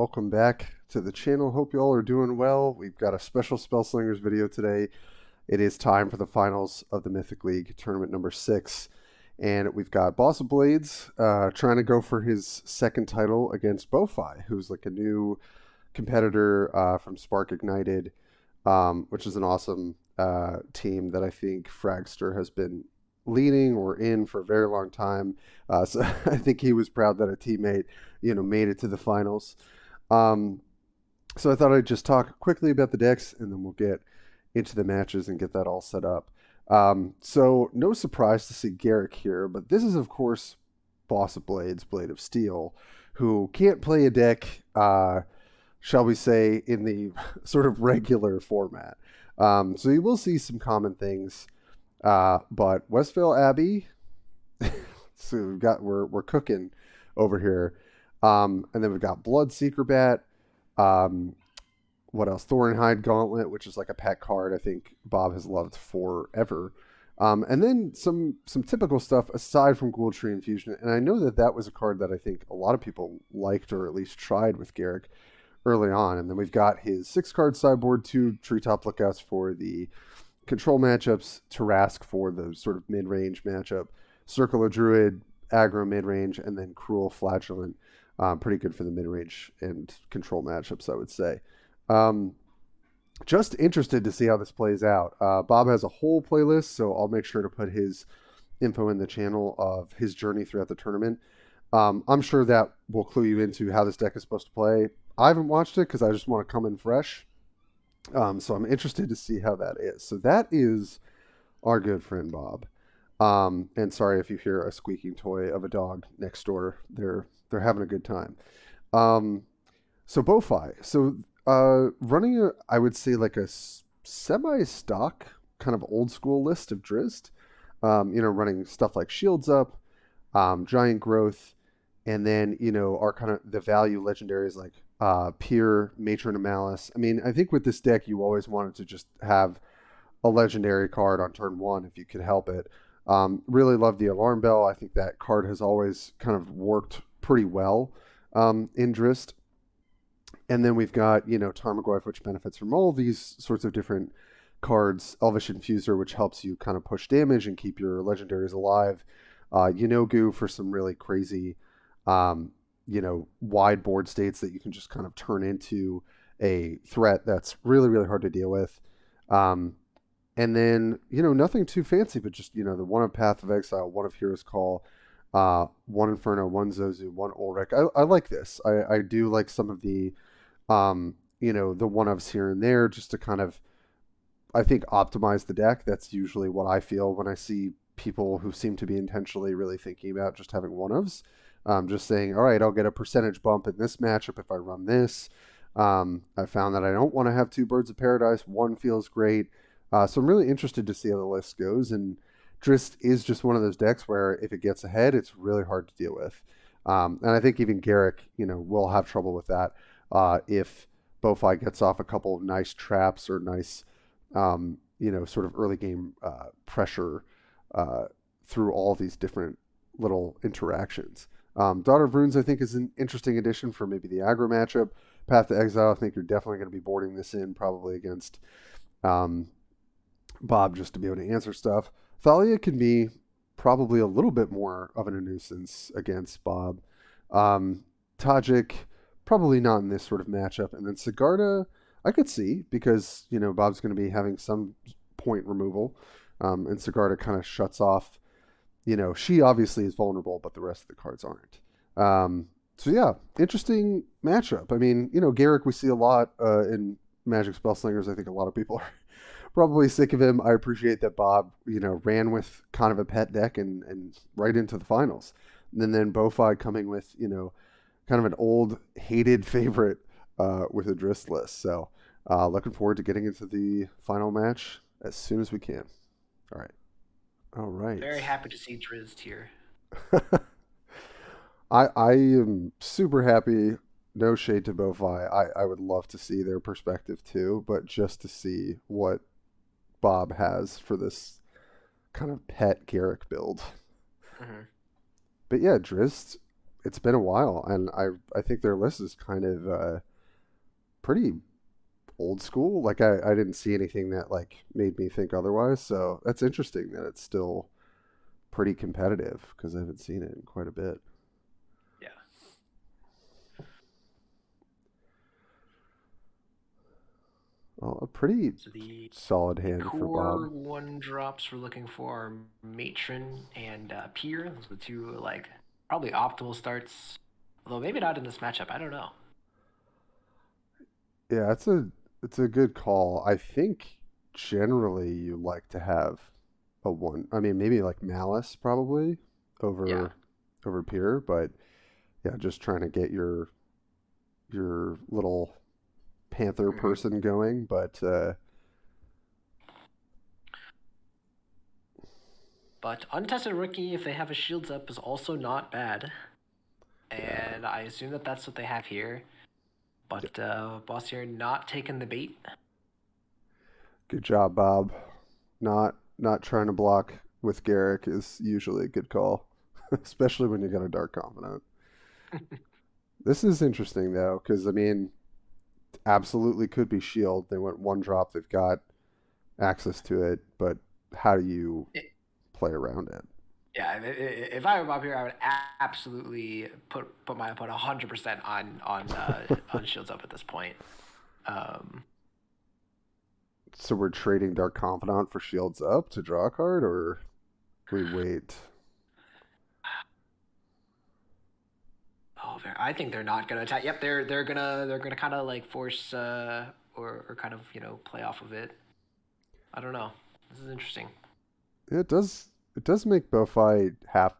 Welcome back to the channel. Hope you all are doing well. We've got a special Spellslingers video today. It is time for the finals of the Mythic League tournament number 6. And we've got Bossofblades trying to go for his second title against Bofai, who's like a new competitor from Spark Ignited, which is an awesome team that I think Fragster has been leading or in for a very long time. So I think he was proud that a teammate, made it to the finals. So I thought I'd just talk quickly about the decks, and then we'll get into the matches and get that all set up. So no surprise to see Garruk here, but this is, of course, Bossofblades, Blade of Steel, who can't play a deck, shall we say, in the sort of regular format. So you will see some common things, but Westvale Abbey, so we're cooking over here. And then we've got Bloodseeker Bat. What else? Thorinhide Gauntlet, which is like a pet card I think Bob has loved forever. And then some typical stuff aside from Ghoul Tree Infusion. And I know that was a card that I think a lot of people liked or at least tried with Garruk early on. And then we've got his 6-card sideboard, 2 Treetop Lookouts for the control matchups, Tarask for the sort of mid-range matchup, Circle of Druid, aggro mid-range, and then Cruel Flagellant. Pretty good for the mid-range and control matchups, I would say. Just interested to see how this plays out. Bob has a whole playlist, so I'll make sure to put his info in the channel of his journey throughout the tournament. I'm sure that will clue you into how this deck is supposed to play. I haven't watched it because I just want to come in fresh. So I'm interested to see how that is. So that is our good friend Bob. And sorry if you hear a squeaking toy of a dog next door. They're having a good time. So Bofai. So running I would say like a semi-stock kind of old school list of Drizzt. Running stuff like Shields Up, Giant Growth, and then our kind of the value legendaries like Peer, Matron of Malice. I mean, I think with this deck you always wanted to just have a legendary card on turn 1 if you could help it. Really love the Alarm Bell. I think that card has always kind of worked pretty well in Drizzt. And then we've got, Tarmogoyf, which benefits from all these sorts of different cards. Elvish Infuser, which helps you kind of push damage and keep your legendaries alive. Yenogu for some really crazy, wide board states that you can just kind of turn into a threat that's really, really hard to deal with. And then, nothing too fancy, but just, the 1 of Path of Exile, 1 of Hero's Call, 1 Inferno, 1 Zozu, 1 Ulrich. I like this. I do like some of the, the 1-ofs here and there just to kind of, I think, optimize the deck. That's usually what I feel when I see people who seem to be intentionally really thinking about just having 1-ofs. Just saying, all right, I'll get a percentage bump in this matchup if I run this. I found that I don't want to have 2 Birds of Paradise. 1 feels great. So I'm really interested to see how the list goes. And Drizzt is just one of those decks where if it gets ahead, it's really hard to deal with. And I think even Garruk, will have trouble with that if Bofai gets off a couple of nice traps or nice, sort of early game pressure through all these different little interactions. Daughter of Runes, I think, is an interesting addition for maybe the aggro matchup. Path to Exile, I think you're definitely going to be boarding this in probably against Bob just to be able to answer stuff. Thalia can be probably a little bit more of a nuisance against Bob. Tajik, probably not in this sort of matchup. And then Sigarda, I could see because, Bob's going to be having some point removal. And Sigarda kind of shuts off. She obviously is vulnerable, but the rest of the cards aren't. So yeah, interesting matchup. I mean, Garruk we see a lot in Magic Spellslingers. I think a lot of people are probably sick of him. I appreciate that Bob, ran with kind of a pet deck and right into the finals. And then Bofai coming with, kind of an old hated favorite with a Drizzt list. So looking forward to getting into the final match as soon as we can. All right. All right. Very happy to see Drizzt here. I am super happy. No shade to Bofai. I would love to see their perspective too, but just to see what Bob has for this kind of pet Garruk build. Mm-hmm. But yeah, Drizzt, it's been a while, and I think their list is kind of pretty old school. Like I didn't see anything that like made me think otherwise. So that's interesting that it's still pretty competitive because I haven't seen it in quite a bit. Yeah. Well, a pretty So the solid the hand for core Bob. one drops we're looking for are Matron and Pier. Those are the two like probably optimal starts. Although maybe not in this matchup. I don't know. Yeah, it's a good call. I think generally you like to have a one. I mean, maybe like Malice probably Yeah. over Pure, but yeah, just trying to get your little Panther Hmm. person going. But But untested rookie, if they have a shields up, is also not bad. yeah, And I assume that that's what they have here. yeah, But Boss here not taking the bait. good job, Bob. Not trying to block with Garruk is usually a good call, especially when you got a Dark Confidant. This is interesting though, because I mean, absolutely could be shield. They went one drop. They've got access to it, but how do you play around it? Yeah, if I were Bob here, I would absolutely put my opponent 100% on shields up at this point. Um, So we're trading Dark Confidant for shields up to draw a card, or we wait? I think they're not gonna attack. Yep, they're gonna kind of like force or kind of play off of it. I don't know. This is interesting. It does make Bofai have,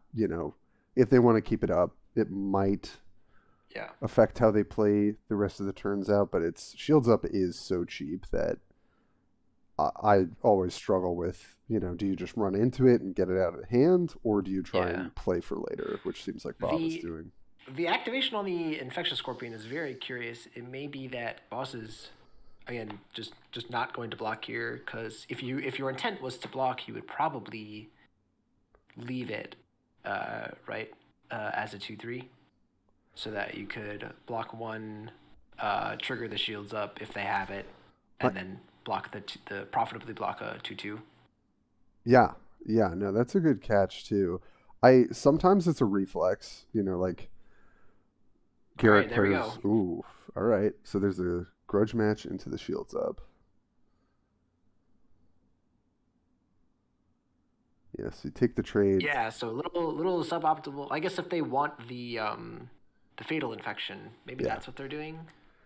if they want to keep it up, it might Yeah. affect how they play the rest of the turns out, but it's shields up is so cheap that I always struggle with, do you just run into it and get it out of the hand, or do you try Yeah. and play for later, which seems like Bob is The doing. the activation on the infectious scorpion is very curious. It may be that bosses, again, just not going to block here because if your intent was to block, you would probably leave it, right, as a 2/3, so that you could block one, trigger the shields up if they have it, I, and then block the profitably block a 2/2. yeah, yeah, no, that's a good catch too. I sometimes it's a reflex, like All right, Garruk there we go. pairs. Ooh, all right. So there's a grudge match into the shields up. Yes, you take the trade. Yeah, so little suboptimal. I guess if they want the fatal infection, maybe Yeah, that's what they're doing.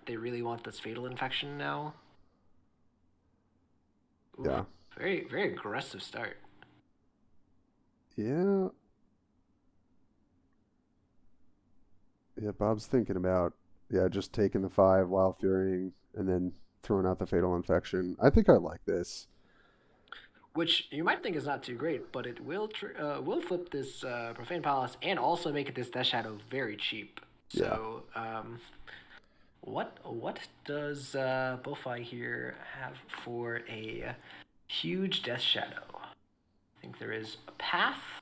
They really want this fatal infection now. Oof, yeah, very aggressive start. yeah, yeah. Bob's thinking about just taking the 5 while fearing and then throwing out the fatal infection. I think I like this. Which you might think is not too great, but it will flip this profane palace and also make it this death shadow very cheap. Yeah, So what does Bofai here have for a huge death shadow? I think there is a path,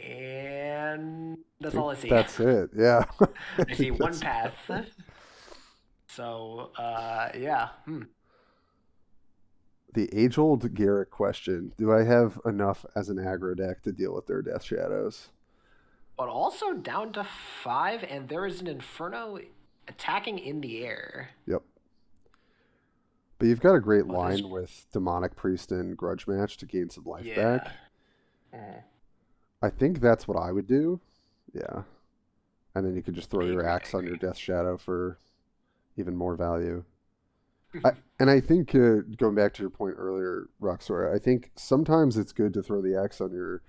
and I that's think all I see. that's it. Yeah, I I see think one that's path. So yeah. the age-old Garrett question. Do I have enough as an aggro deck to deal with their death shadows? But also down to 5, and there is an Inferno attacking in the air. Yep. But you've got a great Oh, this. line with Demonic Priest and Grudge Match to gain some life Yeah. back. Mm. I think that's what I would do. Yeah. And then you could just throw I your agree. I axe on your agree. Death Shadow for even more value. And I think, going back to your point earlier, Roxor, I think sometimes it's good to throw the axe on your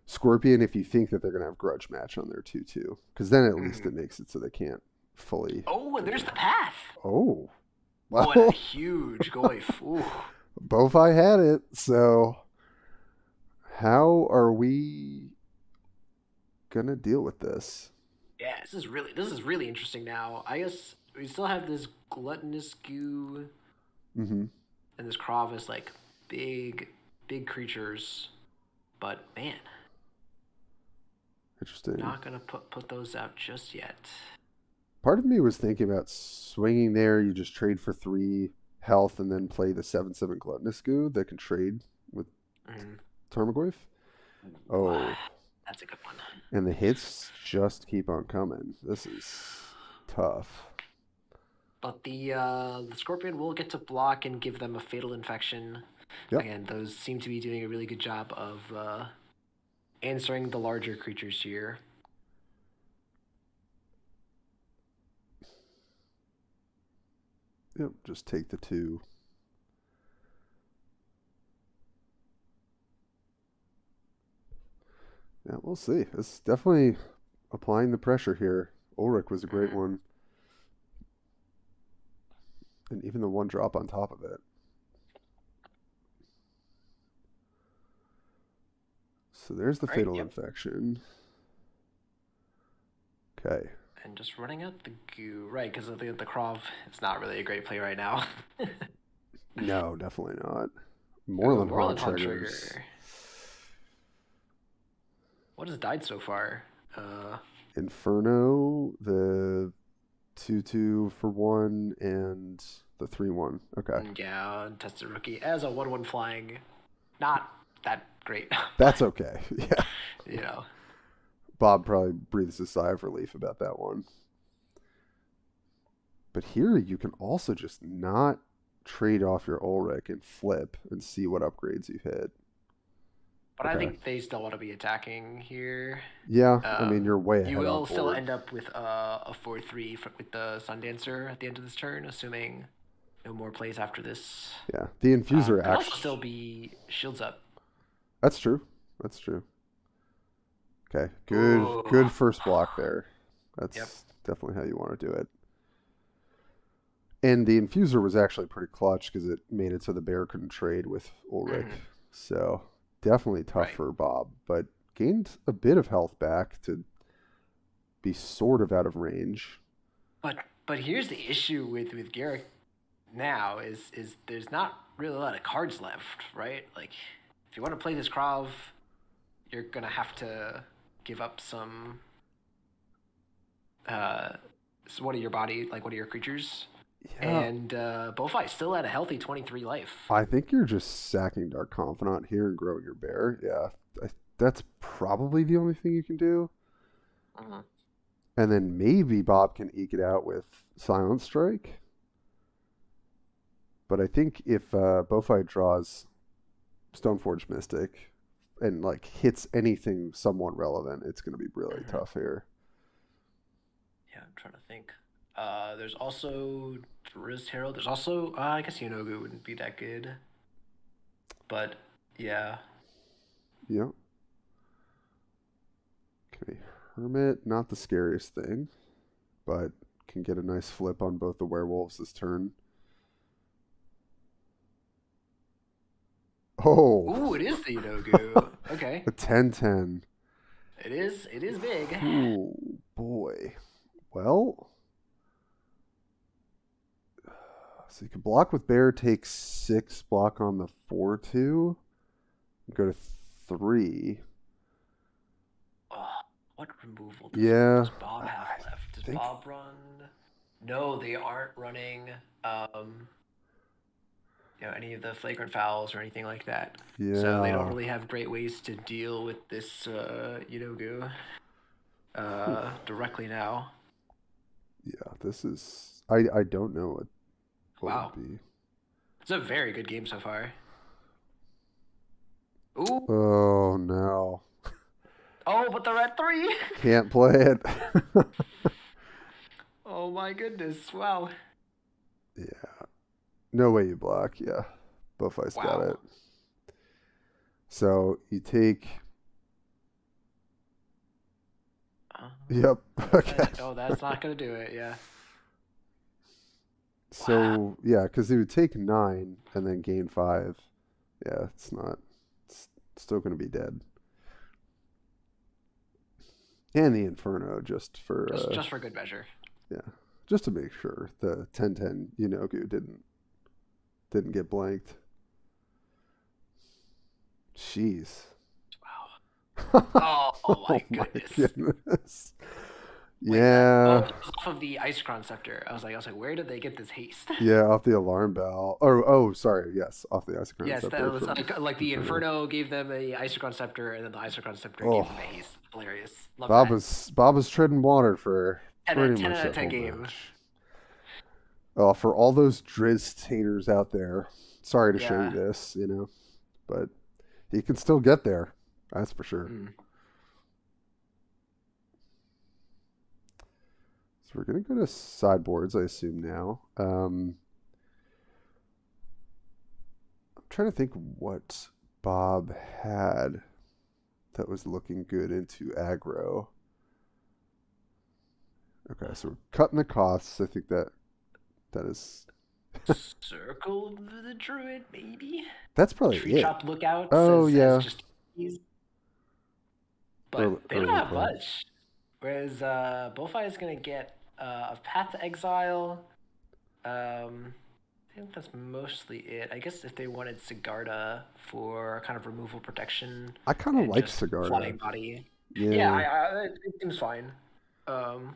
Scorpion if you think that they're going to have Grudge Match on their 2/2. Because then at least Hmm. it makes it so they can't fully Oh, and take there's it. the path. Oh. Oh, and a Well, huge goif. Ooh. Bofai had it, so how are we gonna deal with this? Yeah, this is really interesting now. I guess we still have this gluttonous goo Mm-hmm. and this Kravis, like big creatures. But man, Interesting. Not gonna put those out just yet. Part of me was thinking about swinging there. You just trade for 3 health and then play the 7/7 Gluttonous Goo that can trade with Tarmogoyf. Oh. That's a good one. And the hits just keep on coming. This is tough. But the Scorpion will get to block and give them a Fatal Infection. Yep. Again, those seem to be doing a really good job of answering the larger creatures here. Yep, just take the 2. Yeah, we'll see. It's definitely applying the pressure here. Ulrich was a great one. And even the 1 drop on top of it. So there's the Fatal Infection. Okay. And just running out the goo. Right, because the Krov is not really a great play right now. No, definitely not. Moreland Haunt Trigger. triggers. What has died so far? Inferno, the 2/2 for 1, and the 3/1. Okay. Yeah, Tested Rookie as a 1/1 flying. Not that great. That's okay. Yeah. You know. Bob probably breathes a sigh of relief about that one. But here you can also just not trade off your Ulrich and flip and see what upgrades you hit. But I think they still want to be attacking here. Yeah, I mean, you're way ahead. You will still end up with a 4/3 with the Sundancer at the end of this turn, assuming no more plays after this. Yeah, the Infuser could also still be Shields Up. That's true. That's true. Okay, good first block there. That's definitely how you want to do it. And the Infuser was actually pretty clutch because it made it so the bear couldn't trade with Ulrich. So definitely tough for Bob, but gained a bit of health back to be sort of out of range. But here's the issue with Garruk now is there's not really a lot of cards left, right? Like, if you want to play this Krov, you're gonna have to give up some one of your body, like one of your creatures. Yeah. And Bofai still at a healthy 23 life. I think you're just sacking Dark Confidant here and growing your bear. Yeah, that's probably the only thing you can do. And then maybe Bob can eke it out with Silent Strike. But I think if Bofai draws Stoneforge Mystic and like hits anything somewhat relevant, it's going to be really tough here. Yeah, I'm trying to think. There's also Drizzt Herald. There's also I guess Yanogu wouldn't be that good. But yeah. Yeah. Okay, Hermit, not the scariest thing, but can get a nice flip on both the werewolves this turn. Oh. Ooh, it is the Yanogu. Okay. A 10/10. It is big. Oh boy. Well, so you can block with bear, take 6, block on the 4/2, go to 3. What removal does Bob have left? Does think... Bob run? No, they aren't running any of the flagrant fouls or anything like that. Yeah. So they don't really have great ways to deal with this Yanogu directly now. Yeah, this is... I don't know what would be. It's a very good game so far. Ooh. Oh, no. Oh, but they're at 3. Can't play it. Oh, my goodness. Wow. Yeah. No way you block. Yeah. Bofai's got it. So you take... Yep. Okay. Oh, that's not going to do it. Yeah. So, yeah, because he would take 9 and then gain 5. Yeah, it's not... It's still going to be dead. And the Inferno, just for good measure. Yeah, just to make sure the 10/10 Yanogu didn't get blanked. Jeez. Wow. Oh Oh my my goodness. goodness. Wait, that Yeah. it was off of the Icecrown Scepter. I was like, where did they get this haste? Yeah, off the alarm bell. Oh, sorry. Yes, off the Isochron Yes, that Scepter was from like the Inferno. Inferno gave them a Icecrown Scepter, and then the Icecrown Scepter gave them a Oh, haste. Hilarious. Love Bob that. was Bob was treading water for 10 out, pretty 10 much out of that 10 whole game. match. Oh, for all those Drizzt haters out there, sorry to show you Yeah. this, but he can still get there. That's for sure. Mm. So we're gonna go to sideboards, I assume now. I'm trying to think what Bob had that was looking good into aggro. Okay, so we're cutting the costs. I think that is Circle of the Druid, maybe? that's probably Tree it. Chop Lookouts Oh as yeah, just keys. But early, they don't early have play. much. Whereas Bofai is going to get a Path to Exile. I think that's mostly it. I guess if they wanted Sigarda for kind of removal protection I kind of and like just Sigarda. flying body. Yeah, Yeah, it seems fine. Um,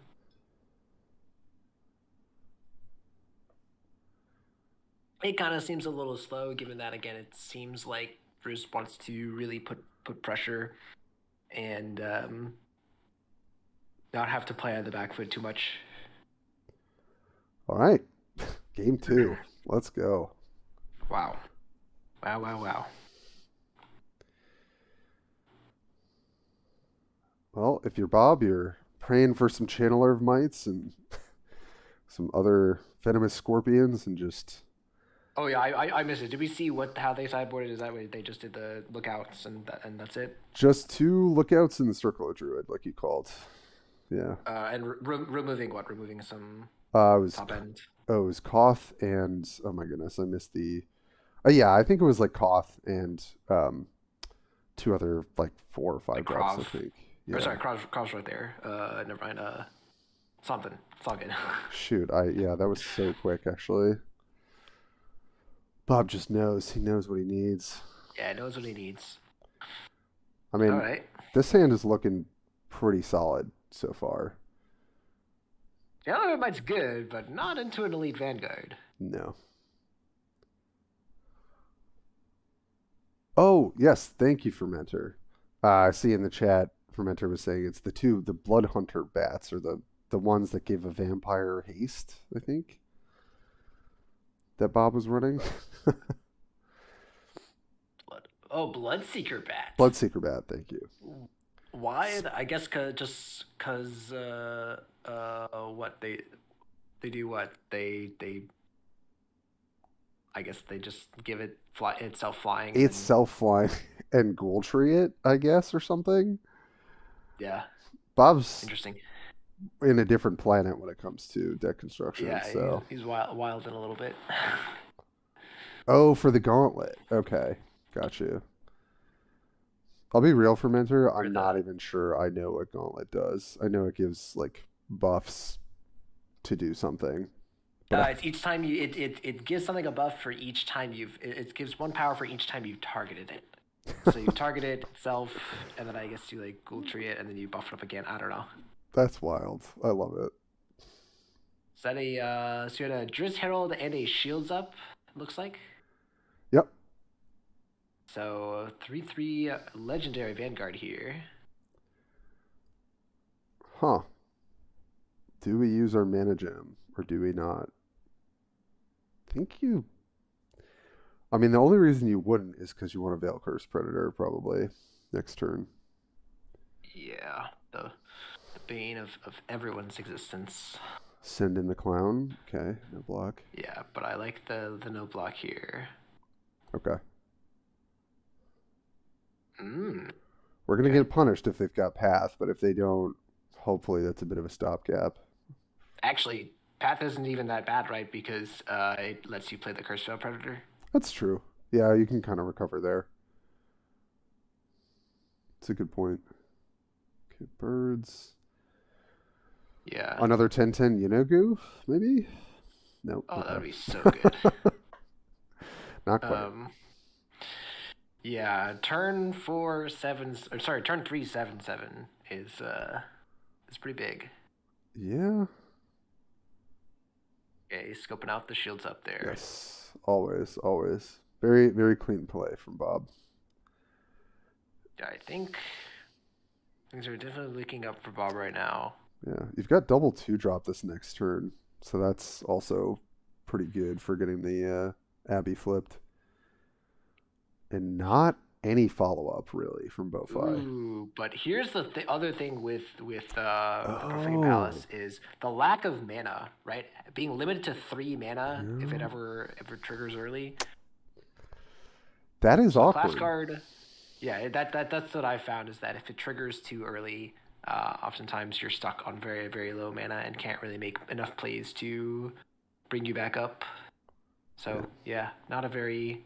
it kind of seems a little slow, given that again, it seems like Bruce wants to really put pressure and not have to play on the back foot too much. all right. Game two. Let's go. Wow, wow, wow, wow. Well, if you're Bob, you're praying for some Channeler of Mites and some other venomous scorpions and just Oh yeah, I missed it. Did we see how they sideboarded? Is that way they just did the lookouts and that's it? just two lookouts in the Circle of Druid, like you called. Yeah. And removing what? Removing some It was top end. oh, it was Koth and oh my goodness, I missed the. Yeah, I think it was like Koth and two other like 4 or 5 Like drops. I Krav. think. Or Yeah. sorry, Krav's right there. Never mind. Something. It's all good. Shoot, yeah, that was so quick actually. Bob just knows. He knows what he needs. Yeah, knows what he needs. I All mean, right. this hand is looking pretty solid so far. The other might's good, but not into an elite vanguard. No. Oh, yes. Thank you, Fermenter. I see in the chat, Fermenter was saying it's the Blood Hunter bats are the ones that give a vampire haste, I think, that Bob was running. Bloodseeker bat. Bloodseeker bat, thank you. Why? I guess just cause what they do what they I guess they just give it itself flying. It's self-flying and ghoul tree it, I guess, or something. Yeah, Bob's interesting. in a different planet when it comes to deck construction, Yeah, so. he's wilding a little bit. Oh, for the gauntlet. Okay, got you. I'll be real, Fermenter. For I'm not even sure I know what Gauntlet does. I know it gives like buffs to do something. But it's each time it gives something a buff for each time it gives 1 power for each time you've targeted it. So you target it itself, and then I guess you like ghoul tree it, and then you buff it up again. I don't know. that's wild. I love it. Is that so you had a Drizzt Herald and a Shields up? Looks like. Yep. So 3/3 legendary Vanguard here. Huh. Do we use our mana gem or do we not? I mean, the only reason you wouldn't is because you want to Veil Curse Predator probably next turn. Yeah, the bane of everyone's existence. Send in the clown. Okay, no block. Yeah, but I like the no block here. Okay. We're gonna Okay. get punished if they've got path, but if they don't, hopefully that's a bit of a stopgap. Actually, Path isn't even that bad, right? Because it lets you play the Curse Veil Predator. That's true. Yeah, you can kind of recover there. It's a good point. Okay, birds. Yeah. Another 10/10 Yenogu, maybe? Nope. Oh, okay. that would be so good. Not quite. Yeah, turn 4 7 or sorry, turn 3 7/7 is pretty big. Yeah. Okay, scoping out the shields up there. Yes. Always, always. Very, very clean play from Bob. I think things are definitely looking up for Bob right now. Yeah. You've got double 2-drop this next turn, so that's also pretty good for getting the Abbey flipped. And not any follow-up, really, from Bofai. Ooh, but here's the other thing with the Profane Oh. Palace is the lack of mana, right? Being limited to 3 mana if it Yeah. ever triggers early. That is So a class awkward. card, yeah, that's what I found is that if it triggers too early, oftentimes you're stuck on very, very low mana and can't really make enough plays to bring you back up. So yeah, not a very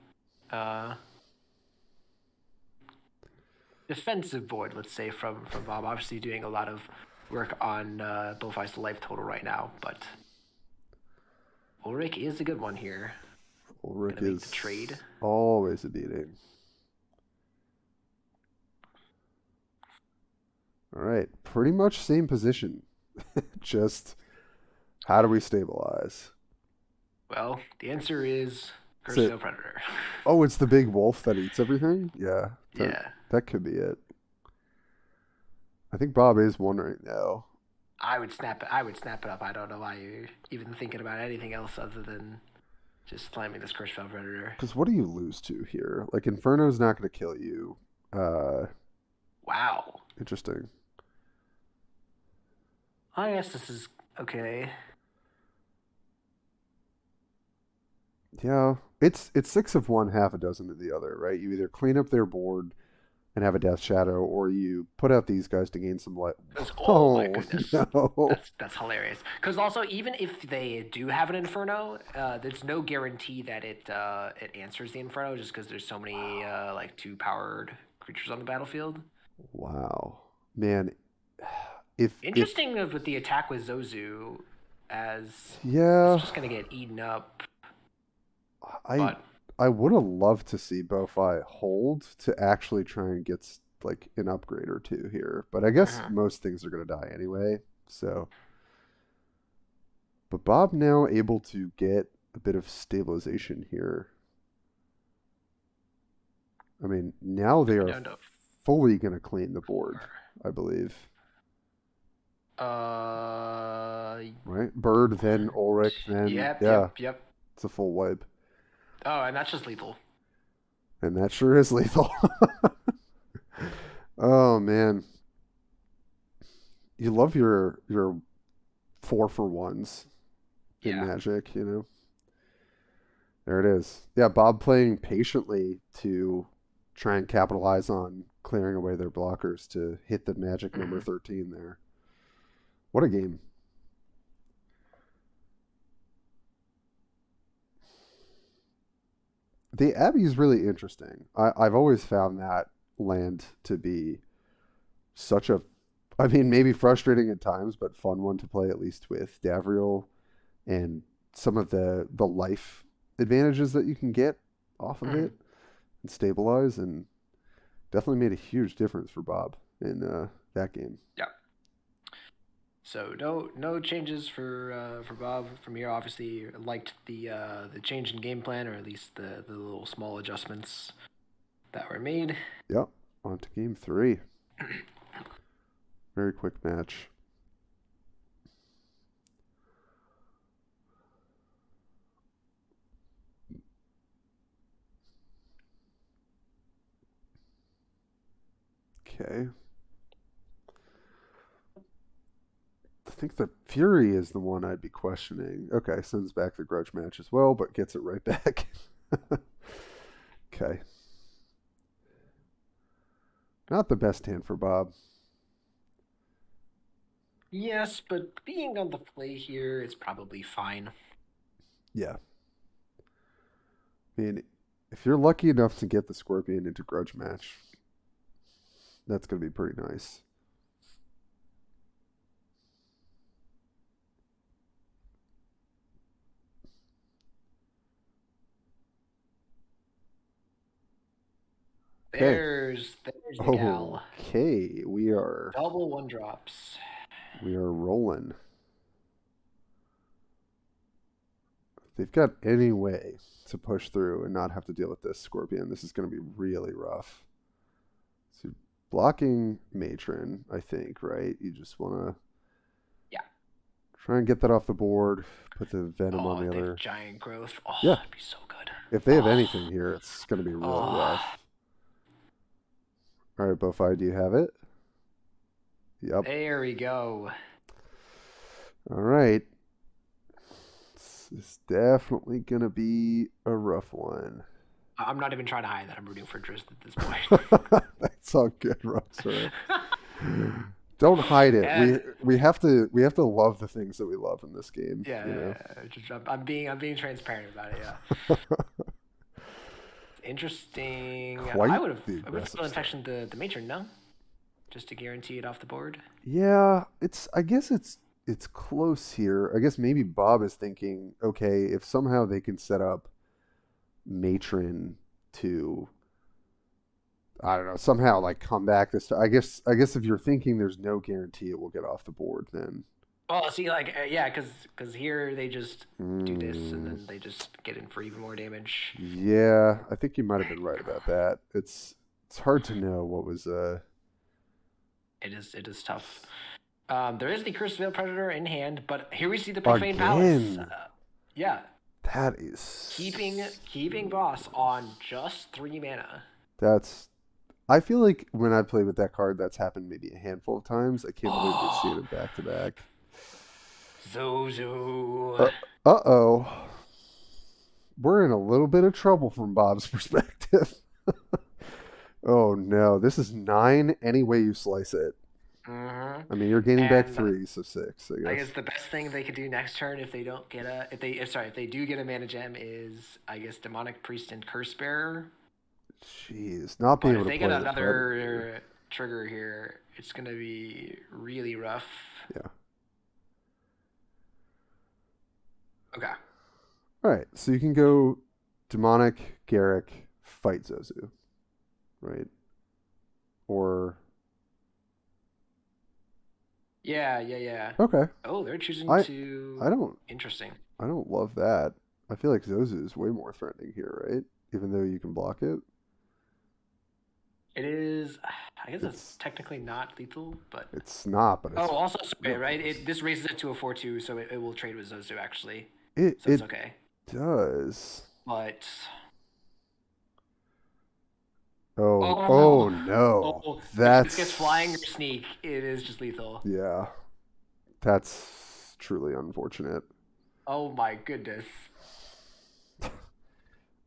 defensive board, let's say, from Bob. Obviously doing a lot of work on Bofai's life total right now, but Ulrich is a good one here. Ulrich Gonna make is the trade. always a beating. All right, pretty much same position. Just how do we stabilize? Well, the answer is Is it, Curse Predator. oh, it's the big wolf that eats everything? Yeah, Yeah. that could be it. I think Bob is one right now. I would snap it up. I don't know why you're even thinking about anything else other than just slamming this Curse Predator. Because what do you lose to here? Like, Inferno's not going to kill you. Wow. Interesting. I guess this is okay. Yeah, it's 6 of one, half a dozen of the other, right? You either clean up their board and have a Death Shadow, or you put out these guys to gain some light. Oh my goodness, no. that's hilarious. Because also, even if they do have an Inferno, there's no guarantee that it answers the Inferno, just because there's so many like 2-powered creatures on the battlefield. Wow, man. Interesting with the attack with Zozu, as yeah, it's just gonna get eaten up. I But I would have loved to see Bofai hold to actually try and get like an upgrade or two here, but I guess most things are gonna die anyway. So, but Bob now able to get a bit of stabilization here. I mean, now they are fully gonna clean the board, I believe. Right, Bird, then Ulrich, then Yep. it's a full wipe. Oh, and that's just lethal. And that sure is lethal. Oh man, you love your 4-for-1s in Magic, you know. There it is. Yeah, Bob playing patiently to try and capitalize on clearing away their blockers to hit the magic number 13 there. What a game. The Abbey is really interesting. I've always found that land to be such a, I mean, maybe frustrating at times, but fun one to play, at least with Davriel and some of the life advantages that you can get off of it and stabilize, and definitely made a huge difference for Bob in that game. Yeah. So no changes for Bob from here. Obviously, liked the change in game plan, or at least the little small adjustments that were made. Yep. On to game 3. Very quick match. Okay. I think the Fury is the one I'd be questioning. Okay, sends back the grudge match as well, but gets it right back. Okay. Not the best hand for Bob. Yes, but being on the play here is probably fine. Yeah. I mean, if you're lucky enough to get the Scorpion into grudge match, that's going to be pretty nice. Okay. There's your gal. Okay. Double one drops. We are rolling. If they've got any way to push through and not have to deal with this Scorpion, this is going to be really rough. So blocking Matron, I think, right? You just want to try and get that off the board. Put the Venom on the other. Giant growth. Oh, Yeah. that'd be so good. If they have anything here, it's going to be really rough. All right, Bofai, do you have it? Yep. There we go. All right. This is definitely going to be a rough one. I'm not even trying to hide that I'm rooting for Drizzt at this point. That's all good, Roxer. Don't hide it. And We have to love the things that we love in this game. yeah, you know? I'm being transparent about it. Yeah. Interesting. Quite I would have aggressive still infection the matron, no? Just to guarantee it off the board. Yeah, I guess it's close here. I guess maybe Bob is thinking, okay, if somehow they can set up Matron to, I don't know, somehow like come back this time. I guess if you're thinking there's no guarantee it will get off the board, then. Well, see, like, yeah, because here they just do this, and then they just get in for even more damage. Yeah, I think you might have been right about that. It's hard to know what was. It is tough. There is the Cursed Veil Predator in hand, but here we see the Profane Palace. Yeah. That is keeping Boss on just 3 mana. I feel like when I played with that card, that's happened maybe a handful of times. I can't believe we've seen it back to back. Zozo. Uh-oh. We're in a little bit of trouble from Bob's perspective. Oh no, this is 9 any way you slice it. Mm-hmm. I mean, you're gaining back 3, so 6. I guess the best thing they could do next turn if they don't get if they do get a mana gem is, I guess, Demonic Priest and Curse Bearer. Jeez, not being able to play. If they get another trigger here, it's gonna be really rough. Yeah. Okay. All right, so you can go Demonic, Garruk, fight Zozu, right? Or yeah. Okay. Oh, they're choosing to. I don't. Interesting. I don't love that. I feel like Zozu is way more threatening here, right? Even though you can block it. It is. I guess it's technically not lethal, but it's not. But it's, also sorry, right? This raises it to a 4/2, so it will trade with Zozu actually. It's okay. Does. But. Oh no! If this gets flying or sneak, it is just lethal. Yeah, that's truly unfortunate. Oh my goodness.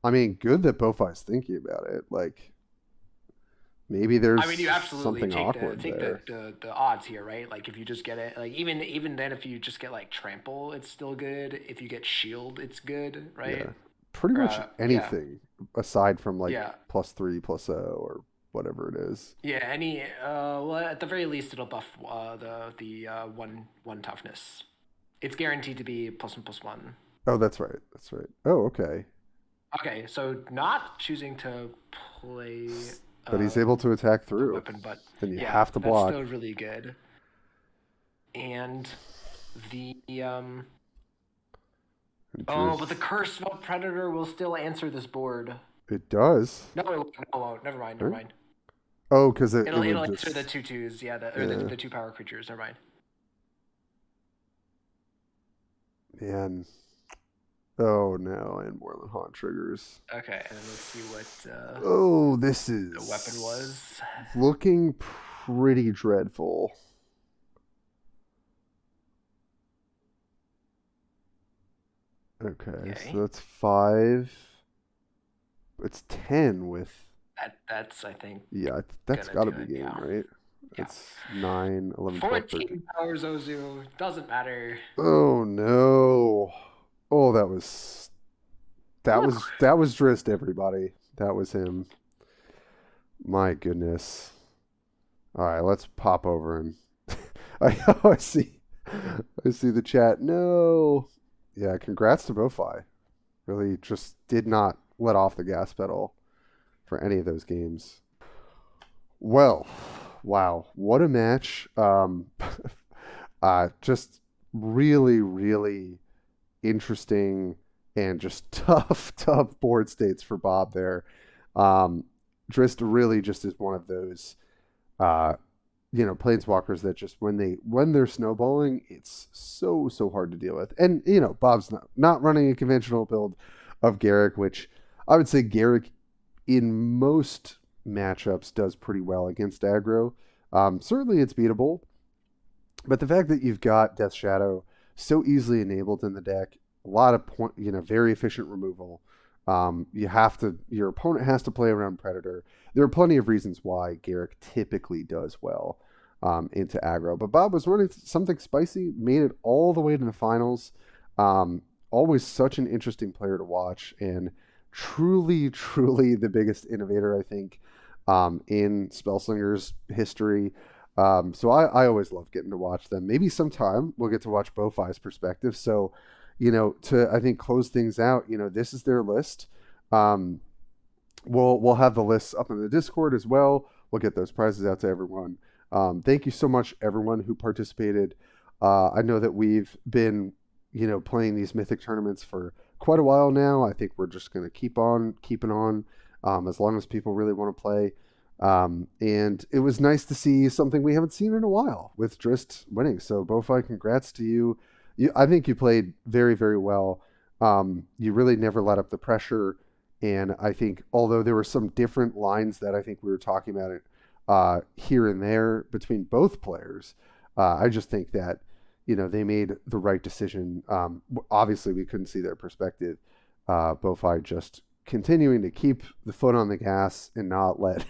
I mean, good that Bofai's thinking about it. Like, maybe there's you absolutely something awkward take there. the odds here, right? Like, if you just get it, like even then, if you just get like trample, it's still good. If you get shield, it's good, right? Yeah. Pretty much anything aside from like +3, +0, or whatever it is. Yeah, any well, at the very least it'll buff the one toughness. It's guaranteed to be +1/+1. Oh, that's right. Oh, okay. Okay, so not choosing to play but he's able to attack through. Weapon, but then you have to block. That's still really good. And the but the Cursed Veil Predator will still answer this board. It does. No, never mind. Oh, because it'll answer the 2/2s, the 2 power creatures. Never mind. Man. Oh no, and Moreland Haunt triggers. Okay, and let's see what this is the weapon was. Looking pretty dreadful. Okay, so that's 5. It's 10 with. That's I think. Yeah, that's got to be game, right? Yeah. It's 9, 11, 14 power Zozu. Doesn't matter. Oh no. Oh, that was Drizzt, everybody. That was him. My goodness. All right, let's pop over and I see the chat. No. Yeah, congrats to Bofai. Really just did not let off the gas pedal for any of those games. Well, wow, what a match. Just really, really interesting and just tough, tough board states for Bob there. Um, Drizzt really just is one of those, uh, planeswalkers that just when they're snowballing, it's so hard to deal with. And Bob's not running a conventional build of Garruk, which I would say Garruk in most matchups does pretty well against aggro. Certainly it's beatable, but the fact that you've got Death Shadow so easily enabled in the deck, a lot of very efficient removal. Your opponent has to play around Predator. There are plenty of reasons why Garruk typically does well into aggro. But Bob was running something spicy, made it all the way to the finals. Always such an interesting player to watch, and truly, truly the biggest innovator, I think, in Spellslingers history. So I always love getting to watch them. Maybe sometime we'll get to watch Bofai's perspective. So, to I think close things out, this is their list. We'll have the lists up in the Discord as well. We'll get those prizes out to everyone. Thank you so much, everyone who participated. I know that we've been, playing these Mythic tournaments for quite a while now. I think we're just going to keep on keeping on as long as people really want to play. And it was nice to see something we haven't seen in a while with Drizzt winning. So Bofai, congrats to you. I think you played very, very well. You really never let up the pressure. And I think, although there were some different lines that I think we were talking about it here and there between both players, I just think that, they made the right decision. Obviously, we couldn't see their perspective. Bofai just continuing to keep the foot on the gas and not let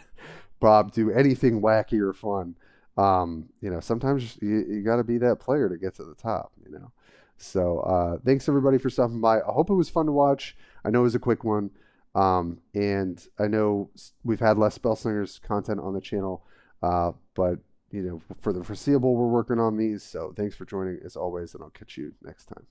Bob do anything wacky or fun. Sometimes you got to be that player to get to the top. So thanks everybody for stopping by. I hope it was fun to watch. I know it was a quick one. And I know we've had less Spellslingers content on the channel, but for the foreseeable, we're working on these. So thanks for joining as always, and I'll catch you next time.